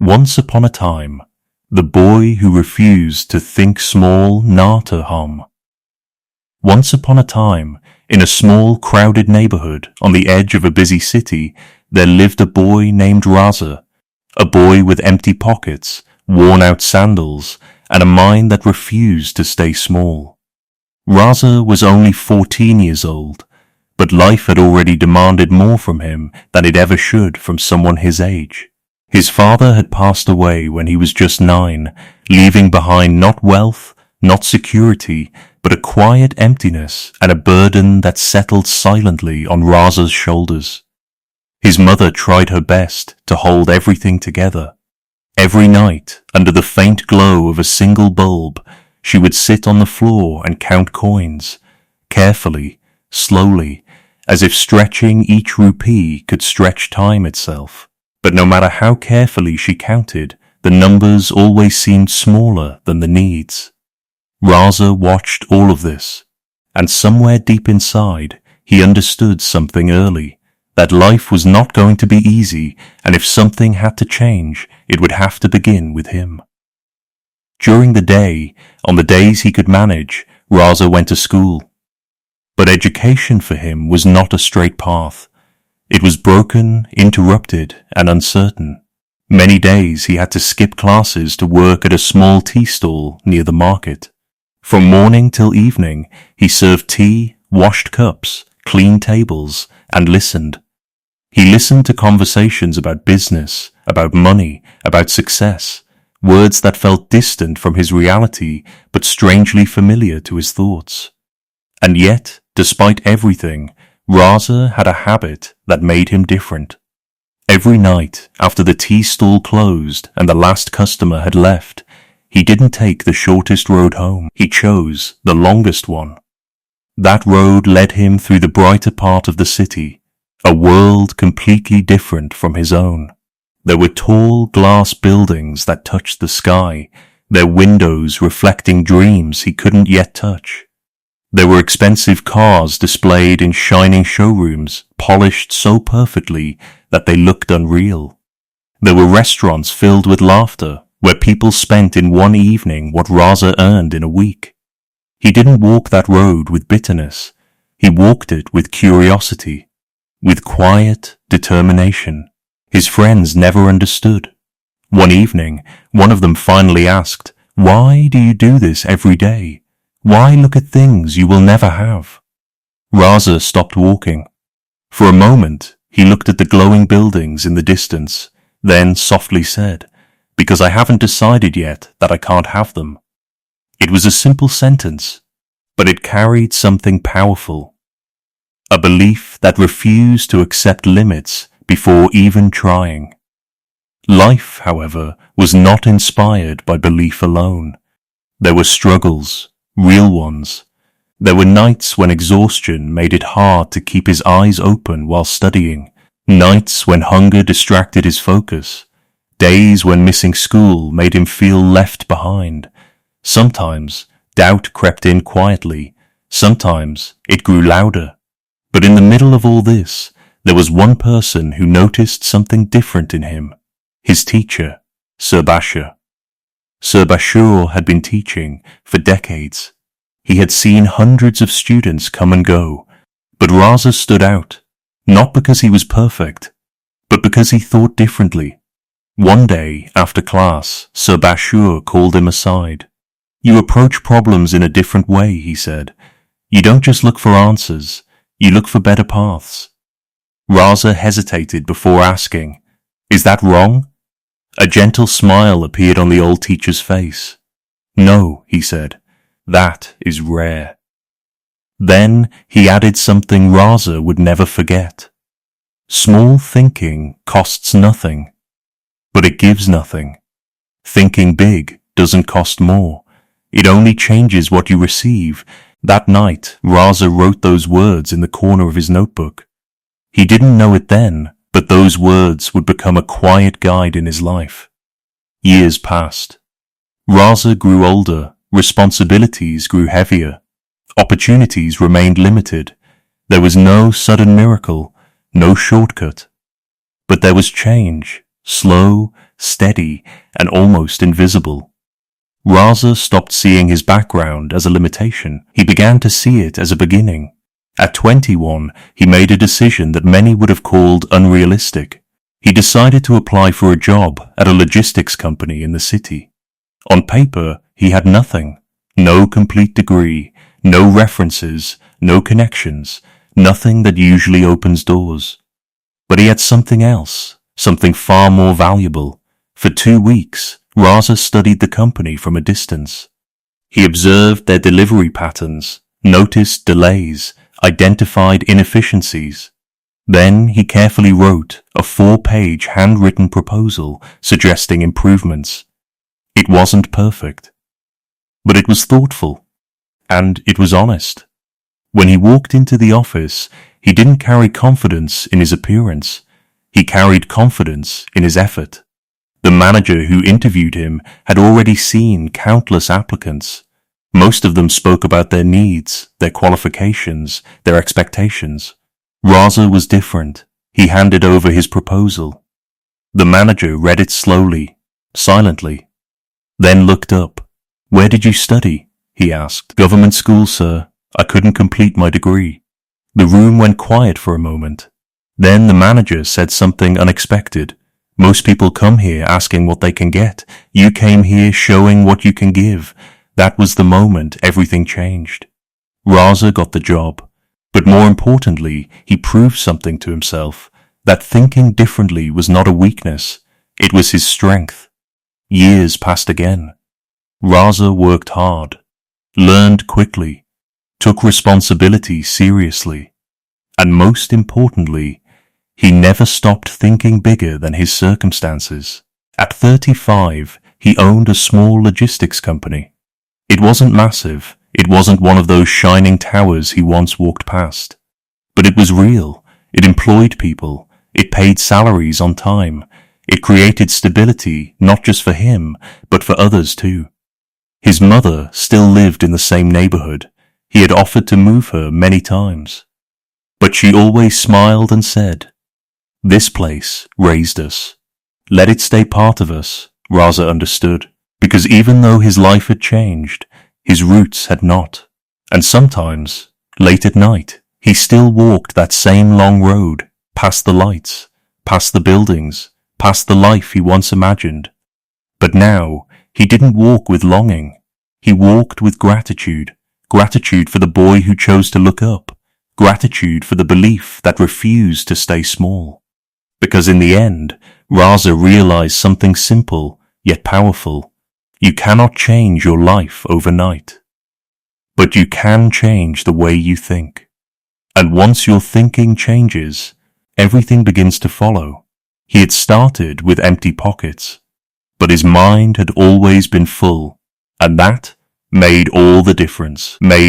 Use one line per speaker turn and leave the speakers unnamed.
Once upon a time, the boy who refused to think small nata hum. Once upon a time, in a small crowded neighborhood on the edge of a busy city, there lived a boy named Raza, a boy with empty pockets, worn-out sandals, and a mind that refused to stay small. Raza was only 14 years old, but life had already demanded more from him than it ever should from someone his age. His father had passed away when he was just 9, leaving behind not wealth, not security, but a quiet emptiness and a burden that settled silently on Raza's shoulders. His mother tried her best to hold everything together. Every night, under the faint glow of a single bulb, she would sit on the floor and count coins, carefully, slowly, as if stretching each rupee could stretch time itself. But no matter how carefully she counted, the numbers always seemed smaller than the needs. Raza watched all of this, and somewhere deep inside, he understood something early, that life was not going to be easy, and if something had to change, it would have to begin with him. During the day, on the days he could manage, Raza went to school. But education for him was not a straight path. It was broken, interrupted, and uncertain. Many days he had to skip classes to work at a small tea stall near the market. From morning till evening, he served tea, washed cups, cleaned tables, and listened. He listened to conversations about business, about money, about success, words that felt distant from his reality but strangely familiar to his thoughts. And yet, despite everything, Raza had a habit that made him different. Every night, after the tea stall closed and the last customer had left, he didn't take the shortest road home. He chose the longest one. That road led him through the brighter part of the city, a world completely different from his own. There were tall glass buildings that touched the sky, their windows reflecting dreams he couldn't yet touch. There were expensive cars displayed in shining showrooms, polished so perfectly that they looked unreal. There were restaurants filled with laughter, where people spent in one evening what Raza earned in a week. He didn't walk that road with bitterness. He walked it with curiosity, with quiet determination. His friends never understood. One evening, one of them finally asked, "Why do you do this every day? Why look at things you will never have?" Raza stopped walking. For a moment, he looked at the glowing buildings in the distance, then softly said, "Because I haven't decided yet that I can't have them." It was a simple sentence, but it carried something powerful. A belief that refused to accept limits before even trying. Life, however, was not inspired by belief alone. There were struggles, real ones. There were nights when exhaustion made it hard to keep his eyes open while studying, nights when hunger distracted his focus, days when missing school made him feel left behind. Sometimes doubt crept in quietly, sometimes it grew louder. But in the middle of all this, there was one person who noticed something different in him, his teacher, Sir Bashir. Sir Bashir had been teaching for decades. He had seen hundreds of students come and go, but Raza stood out, not because he was perfect, but because he thought differently. One day, after class, Sir Bashir called him aside. "You approach problems in a different way," he said. "You don't just look for answers, you look for better paths." Raza hesitated before asking, "Is that wrong?" A gentle smile appeared on the old teacher's face. "No," he said, "that is rare." Then he added something Raza would never forget. Small thinking costs nothing, but it gives nothing. Thinking big doesn't cost more. It only changes what you receive. That night, Raza wrote those words in the corner of his notebook. He didn't know it then, but those words would become a quiet guide in his life. Years passed. Raza grew older, responsibilities grew heavier, opportunities remained limited. There was no sudden miracle, no shortcut. But there was change, slow, steady, and almost invisible. Raza stopped seeing his background as a limitation. He began to see it as a beginning. At 21, he made a decision that many would have called unrealistic. He decided to apply for a job at a logistics company in the city. On paper, he had nothing. No complete degree, no references, no connections, nothing that usually opens doors. But he had something else, something far more valuable. For 2 weeks, Raza studied the company from a distance. He observed their delivery patterns, noticed delays, identified inefficiencies. Then he carefully wrote a 4-page handwritten proposal suggesting improvements. It wasn't perfect, but it was thoughtful, and it was honest. When he walked into the office, he didn't carry confidence in his appearance. He carried confidence in his effort. The manager who interviewed him had already seen countless applicants. Most of them spoke about their needs, their qualifications, their expectations. Raza was different. He handed over his proposal. The manager read it slowly, silently, then looked up. "Where did you study?" he asked. "Government school, sir. I couldn't complete my degree." The room went quiet for a moment. Then the manager said something unexpected. "Most people come here asking what they can get. You came here showing what you can give." That was the moment everything changed. Raza got the job, but more importantly, he proved something to himself, that thinking differently was not a weakness, it was his strength. Years passed again. Raza worked hard, learned quickly, took responsibility seriously, and most importantly, he never stopped thinking bigger than his circumstances. At 35, he owned a small logistics company. It wasn't massive. It wasn't one of those shining towers he once walked past. But it was real. It employed people. It paid salaries on time. It created stability, not just for him, but for others too. His mother still lived in the same neighborhood. He had offered to move her many times. But she always smiled and said, "This place raised us. Let it stay part of us." Raza understood, because even though his life had changed, his roots had not. And sometimes, late at night, he still walked that same long road, past the lights, past the buildings, past the life he once imagined. But now, he didn't walk with longing. He walked with gratitude. Gratitude for the boy who chose to look up. Gratitude for the belief that refused to stay small. Because in the end, Raza realized something simple, yet powerful. You cannot change your life overnight. But you can change the way you think. And once your thinking changes, everything begins to follow. He had started with empty pockets, but his mind had always been full, and that made all the difference.